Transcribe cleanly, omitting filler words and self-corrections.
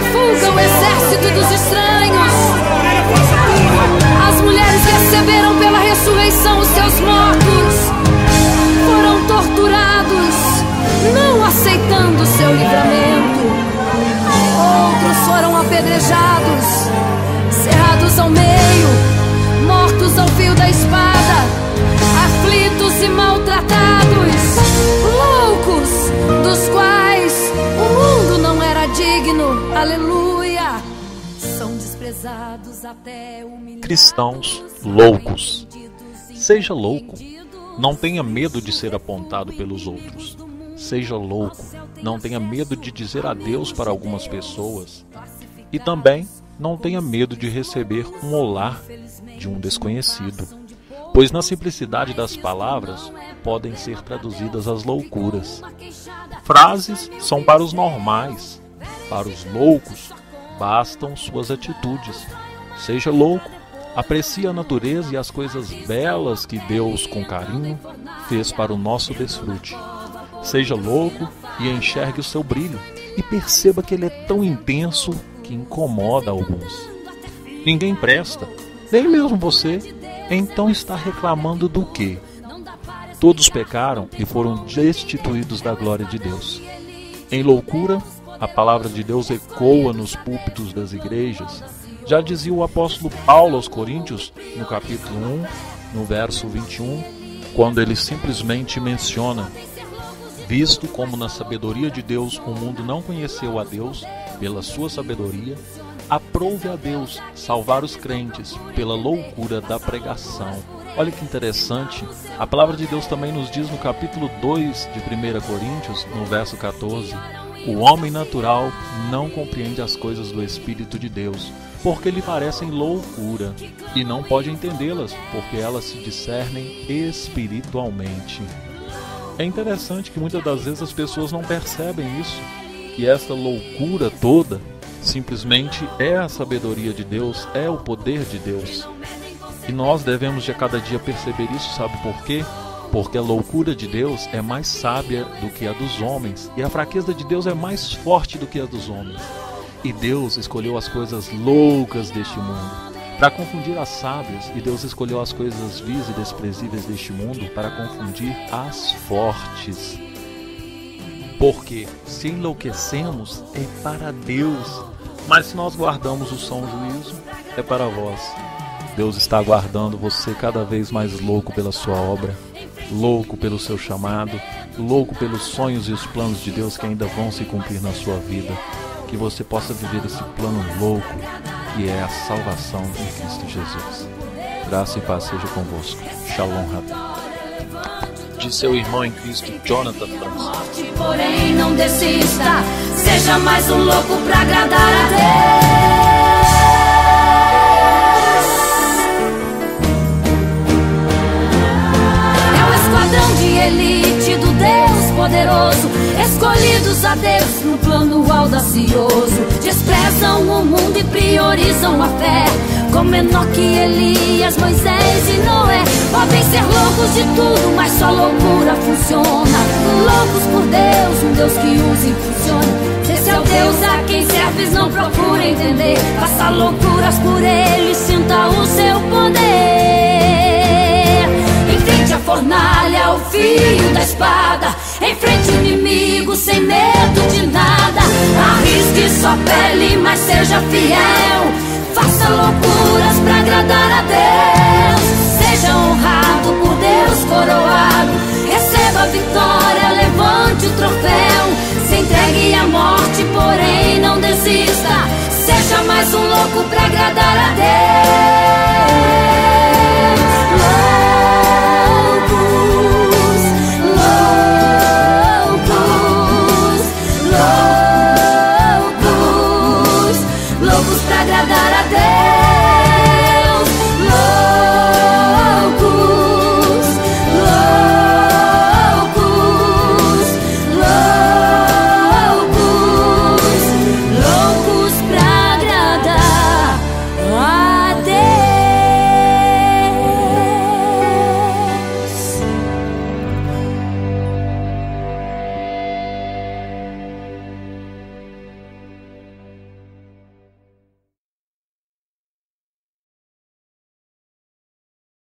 em fuga o exército dos estranhos. As mulheres receberam pela ressurreição os seus mortos. Foram torturados, não aceitando seu livramento. Outros foram apedrejados, cerrados ao meio, mortos ao fio da espada, aflitos e maltratados, loucos, dos quais o mundo não era digno. Aleluia! São desprezados até humilhados. Cristãos loucos. Seja louco. Não tenha medo de ser apontado pelos outros. Seja louco. Não tenha medo de dizer adeus para algumas pessoas. E também não tenha medo de receber um olá de um desconhecido. Pois na simplicidade das palavras podem ser traduzidas as loucuras. Frases são para os normais. Para os loucos, bastam suas atitudes. Seja louco. Aprecie a natureza e as coisas belas que Deus, com carinho, fez para o nosso desfrute. Seja louco e enxergue o seu brilho e perceba que ele é tão intenso que incomoda alguns. Ninguém presta, nem mesmo você, então está reclamando do quê? Todos pecaram e foram destituídos da glória de Deus. Em loucura, a palavra de Deus ecoa nos púlpitos das igrejas. Já dizia o apóstolo Paulo aos Coríntios, no capítulo 1, no verso 21, quando ele simplesmente menciona: visto como na sabedoria de Deus o mundo não conheceu a Deus, pela sua sabedoria, aprove a Deus salvar os crentes pela loucura da pregação. Olha que interessante, a palavra de Deus também nos diz no capítulo 2 de 1 Coríntios, no verso 14, o homem natural não compreende as coisas do Espírito de Deus, porque lhe parecem loucura, e não pode entendê-las, porque elas se discernem espiritualmente. É interessante que muitas das vezes as pessoas não percebem isso, que essa loucura toda simplesmente é a sabedoria de Deus, é o poder de Deus. E nós devemos de a cada dia perceber isso, sabe por quê? Porque a loucura de Deus é mais sábia do que a dos homens, e a fraqueza de Deus é mais forte do que a dos homens. E Deus escolheu as coisas loucas deste mundo para confundir as sábias, e Deus escolheu as coisas vis e desprezíveis deste mundo para confundir as fortes. Porque se enlouquecemos é para Deus, mas se nós guardamos o são juízo é para vós. Deus está aguardando você cada vez mais louco pela sua obra, louco pelo seu chamado, louco pelos sonhos e os planos de Deus que ainda vão se cumprir na sua vida. Que você possa viver esse plano louco que é a salvação em Cristo Jesus. Graça e paz seja convosco. Shalom, Rabi. De seu irmão em Cristo, Jonathan Francis. Porém não desista, seja mais um louco pra agradar a Deus. É o esquadrão de elite do Deus poderoso, escolhidos a Deus no plano audacioso. Desprezam o mundo e priorizam a fé, como Enoque, Elias, Moisés e Noé. Podem ser loucos de tudo, mas só loucura funciona. Loucos por Deus, um Deus que usa e funciona. Se esse é o Deus a quem serves, não procure entender. Faça loucuras por Ele, sinta o seu poder. Enfrente a fornalha, o fio da espada. Enfrente o inimigo sem medo de nada. Arrisque sua pele, mas seja fiel. Faça loucuras pra agradar a Deus. Seja honrado por Deus coroado. Receba a vitória, levante o troféu. Se entregue à morte, porém não desista. Seja mais um louco pra agradar a Deus.